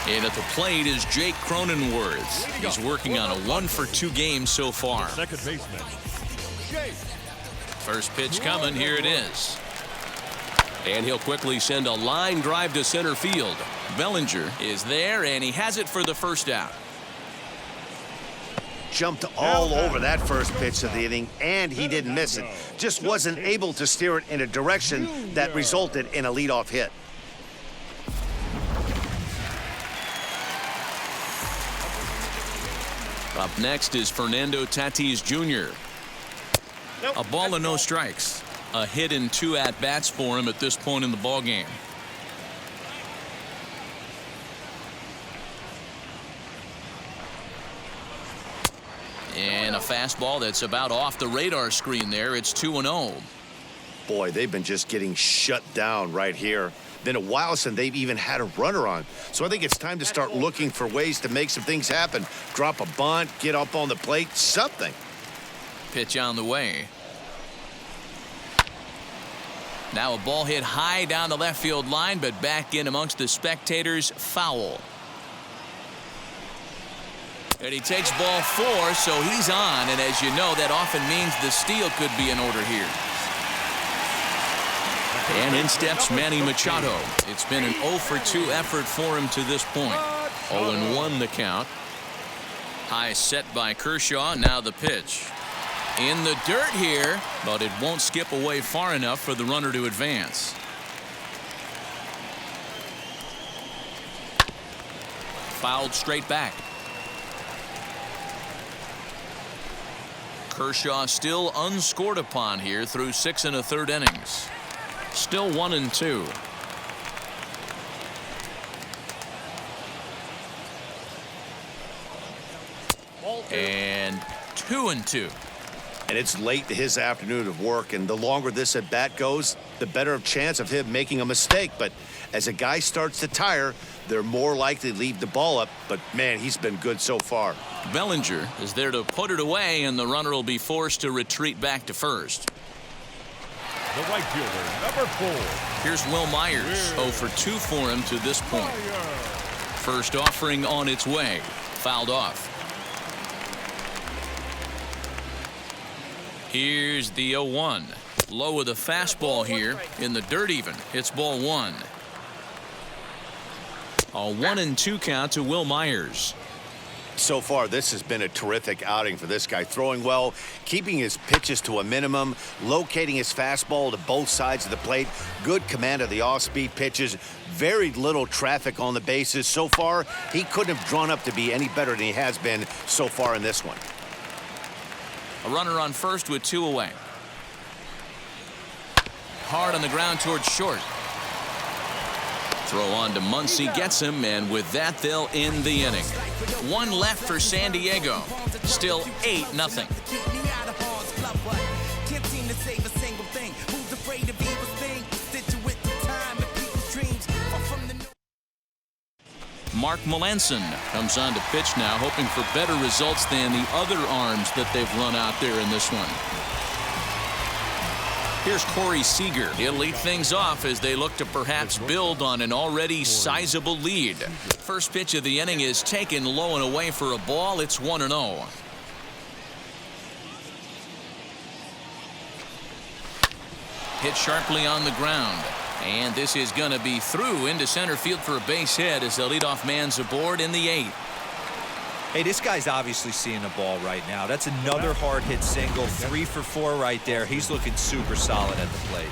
S1: And at the plate is Jake Cronenworth. He's working on a 1 for 2 game so far.
S3: Second baseman.
S1: First pitch coming, here it is.
S7: And he'll quickly send a line drive to center field.
S1: Bellinger is there, and he has it for the first out.
S2: Jumped all over that first pitch of the inning, and he didn't miss it. Just wasn't able to steer it in a direction that resulted in a leadoff hit.
S1: Up next is Fernando Tatis Jr. A ball and no strikes. A hit and 2 at-bats for him at this point in the ballgame. And a fastball that's about off the radar screen there. It's 2-0.
S2: Boy, they've been just getting shut down right here. Been a while since they've even had a runner on. So I think it's time to start looking for ways to make some things happen. Drop a bunt, get up on the plate, something.
S1: Pitch on the way. Now a ball hit high down the left field line, but back in amongst the spectators. Foul. And he takes ball 4, so he's on. And as you know, that often means the steal could be in order here. And in steps Manny Machado. It's been an 0 for 2 effort for him to this point. 0-1 the count. High set by Kershaw. Now the pitch. In the dirt here, but it won't skip away far enough for the runner to advance. Fouled straight back. Kershaw still unscored upon here through 6 1/3 innings. Still 1-2. And 2-2.
S2: And it's late to his afternoon of work, and the longer this at bat goes, the better of chance of him making a mistake. But as a guy starts to tire, they're more likely to leave the ball up. But man, he's been good so far.
S1: Bellinger is there to put it away, and the runner will be forced to retreat back to first.
S3: The right fielder, number 4.
S1: Here's Will Myers. 0 for 2 for him to this point. First offering on its way. Fouled off. Here's the 0-1. Low with a fastball here in the dirt even. It's ball 1. A 1-2 count to Will Myers.
S2: So far, this has been a terrific outing for this guy. Throwing well, keeping his pitches to a minimum, locating his fastball to both sides of the plate, good command of the off-speed pitches, very little traffic on the bases. So far, he couldn't have drawn up to be any better than he has been so far in this one.
S1: A runner on first with 2 away. Hard on the ground towards short. Throw on to Muncy, gets him, and with that, they'll end the inning. 1 left for San Diego. Still 8-0. Mark Melanson comes on to pitch now, hoping for better results than the other arms that they've run out there in this one. Here's Corey Seager. He'll lead things off as they look to perhaps build on an already sizable lead. First pitch of the inning is taken low and away for a ball. It's 1-0. Hit sharply on the ground. And this is going to be through into center field for a base hit as the leadoff man's aboard in the 8th.
S4: Hey, this guy's obviously seeing the ball right now. That's another hard hit single. 3 for 4 right there. He's looking super solid at the plate.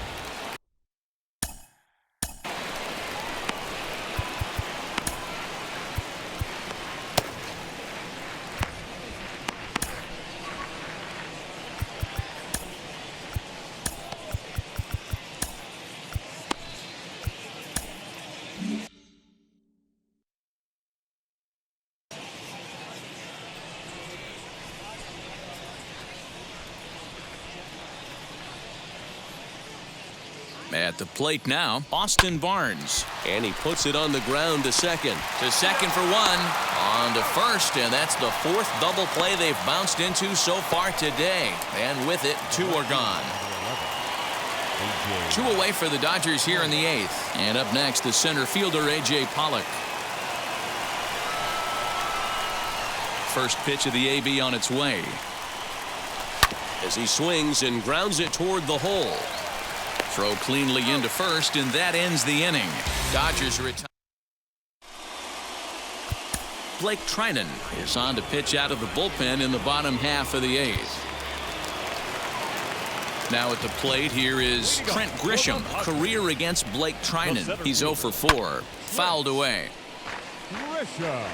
S1: At the plate now, Austin Barnes.
S7: And he puts it on the ground to second.
S1: To second for 1. On to first, and that's the 4th double play they've bounced into so far today. And with it, 2 are gone. 2 away for the Dodgers here in the 8th. And up next, the center fielder, A.J. Pollock. First pitch of the AB on its way.
S7: As he swings and grounds it toward the hole.
S1: Throw cleanly into first, and that ends the inning. Dodgers retire. Blake Trinan is on to pitch out of the bullpen in the bottom half of the 8th. Now at the plate, here is Trent Grisham. Career against Blake Trinan. He's 0 for 4. Fouled away.
S3: Grisham.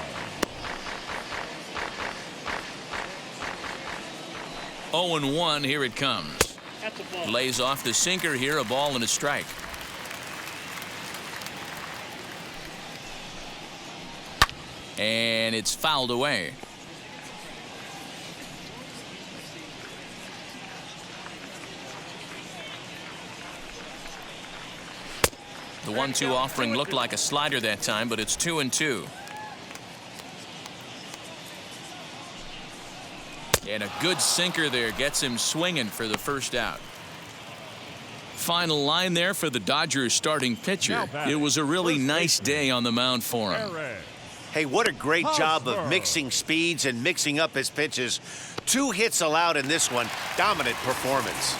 S1: 0-1, here it comes. Lays off the sinker here, a ball and a strike. And it's fouled away. The 1-2 offering looked like a slider that time, but it's 2-2. And a good sinker there gets him swinging for the first out. Final line there for the Dodgers starting pitcher. It was a really nice day on the mound for him.
S2: Hey, what a great job of mixing speeds and mixing up his pitches. 2 hits allowed in this one. Dominant performance.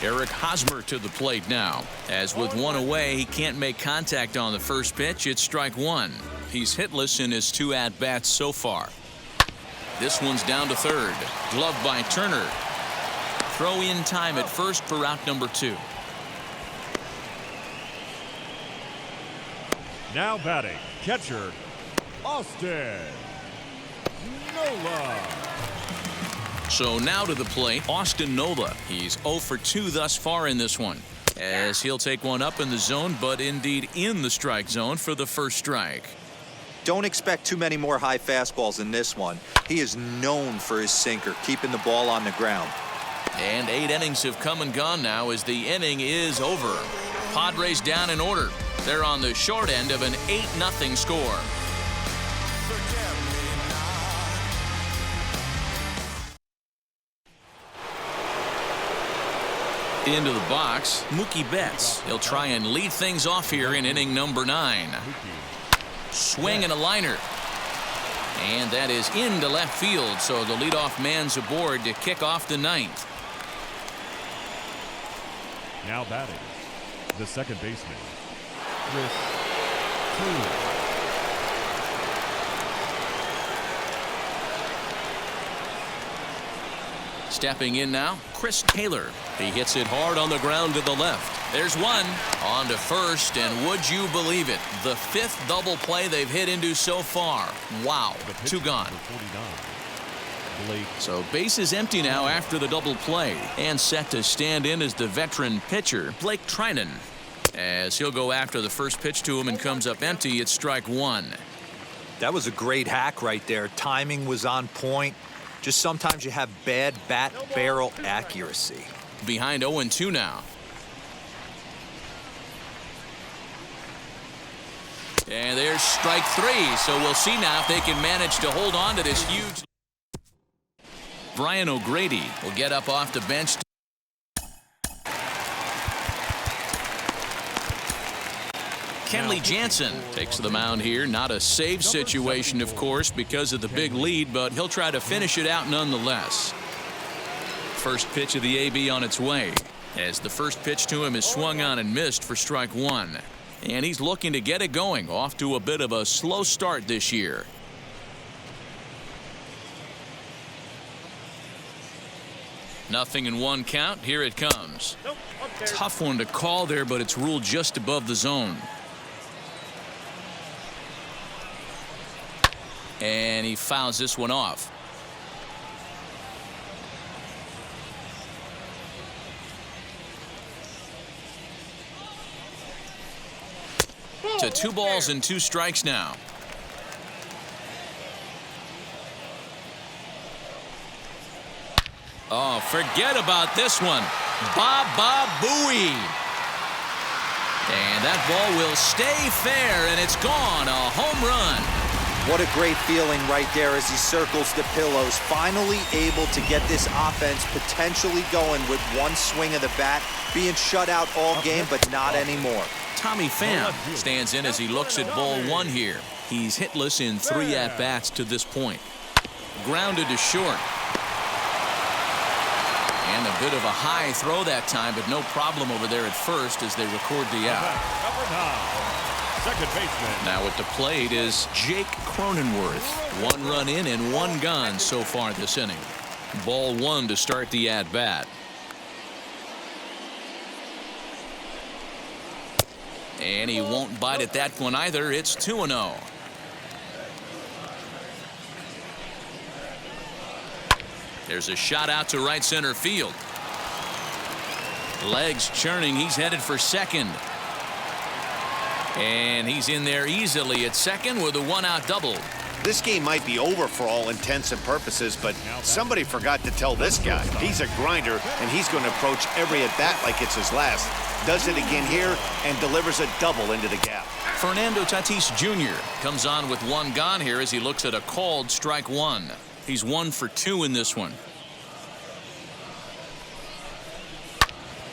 S1: Eric Hosmer to the plate now. As with 1 away, he can't make contact on the first pitch. It's strike 1. He's hitless in his 2 at-bats so far. This one's down to third. Gloved by Turner. Throw in time at first for out number 2.
S3: Now batting, catcher, Austin Nola.
S1: So now to the plate, Austin Nola. He's 0 for 2 thus far in this one. As he'll take one up in the zone, but indeed in the strike zone for the first strike.
S4: Don't expect too many more high fastballs in this one. He is known for his sinker, keeping the ball on the ground.
S1: And 8 innings have come and gone now as the inning is over. Padres down in order. They're on the short end of an 8-0 score. Into the box, Mookie Betts. He'll try and lead things off here in inning number 9. Swing and a liner. And that is into left field, so the leadoff man's aboard to kick off the 9th.
S3: Now batting, the second baseman, Chris Taylor.
S1: Stepping in now, Chris Taylor. He hits it hard on the ground to the left. There's one. On to first, and would you believe it? The 5th double play they've hit into so far. Wow. 2 gone. So base is empty now after the double play, and set to stand in as the veteran pitcher, Blake Trinan. As he'll go after the first pitch to him and comes up empty, it's strike 1.
S4: That was a great hack right there. Timing was on point. Just sometimes you have bad bat barrel accuracy.
S1: Behind 0-2 now. And there's strike three, so we'll see now if they can manage to hold on to this huge. Brian O'Grady will get up off the bench. Kenley Jansen takes the mound here. Not a save situation, of course, because of the big lead, but he'll try to finish it out nonetheless. First pitch of the AB on its way, as the first pitch to him is swung on and missed for strike one. And he's looking to get it going, off to a bit of a slow start this year. Nothing in one count. Here it comes. Tough one to call there, but it's ruled just above the zone. And he fouls this one off. To 2 balls and 2 strikes now. Oh, forget about this one. Baba Booey. And that ball will stay fair, and it's gone. A home run.
S4: What a great feeling right there as he circles the pillows. Finally able to get this offense potentially going with one swing of the bat. Being shut out all game, but not anymore.
S1: Tommy Pham stands in as he looks at ball one here. He's hitless in 3 at-bats to this point. Grounded to short. And a bit of a high throw that time, but no problem over there at first as they record the out.
S3: Second baseman.
S1: Now at the plate is Jake Cronenworth. 1 run in and 1 gone so far this inning. Ball 1 to start the at-bat. And he won't bite at that one either. It's 2-0. There's a shot out to right center field. Legs churning. He's headed for second. And he's in there easily at second with a 1-out double.
S2: This game might be over for all intents and purposes, but somebody forgot to tell this guy. He's a grinder, and he's going to approach every at-bat like it's his last. Does it again here and delivers a double into the gap.
S1: Fernando Tatis Jr. comes on with 1 gone here as he looks at a called strike 1. He's 1 for 2 in this one.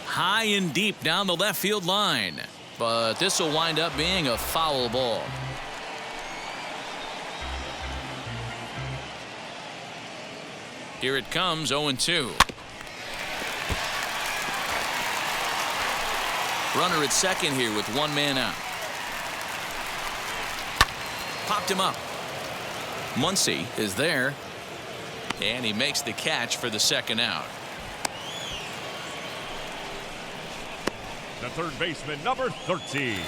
S1: High and deep down the left field line. But this will wind up being a foul ball. Here it comes, 0-2. Runner at second here with 1 man out. Popped him up. Muncy is there. And he makes the catch for the 2nd out.
S3: The third baseman, number 13.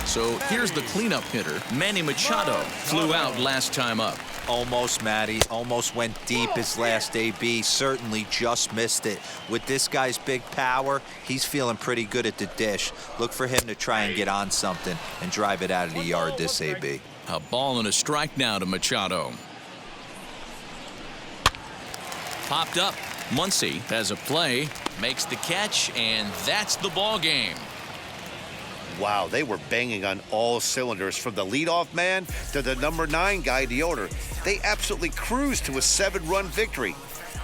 S1: So here's the cleanup hitter. Manny Machado flew out last time up.
S4: Almost, Matty. Almost went deep his last AB. Certainly just missed it. With this guy's big power, he's feeling pretty good at the dish. Look for him to try and get on something and drive it out of the yard this AB.
S1: A ball and a strike now to Machado. Popped up. Muncy has a play, makes the catch, and that's the ball game.
S2: Wow, they were banging on all cylinders from the leadoff man to the number 9 guy in the order. They absolutely cruised to a 7-run victory.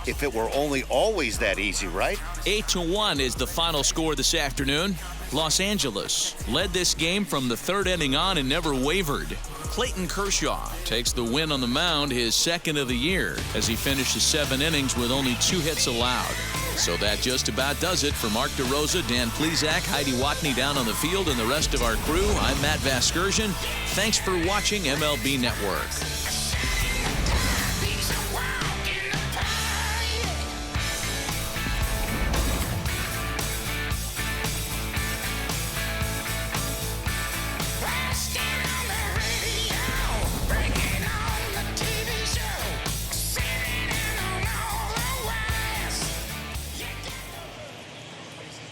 S2: If it were only always that easy, right?
S1: 8-1 is the final score this afternoon. Los Angeles led this game from the 3rd inning on and never wavered. Clayton Kershaw takes the win on the mound, his 2nd of the year, as he finishes 7 innings with only 2 hits allowed. So that just about does it for Mark DeRosa, Dan Plesac, Heidi Watney down on the field, and the rest of our crew. I'm Matt Vasgersian. Thanks for watching MLB Network.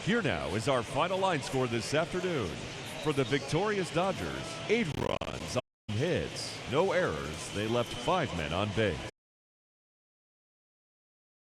S3: Here now is our final line score this afternoon. For the victorious Dodgers, 8 runs on hits, no errors. They left 5 men on base.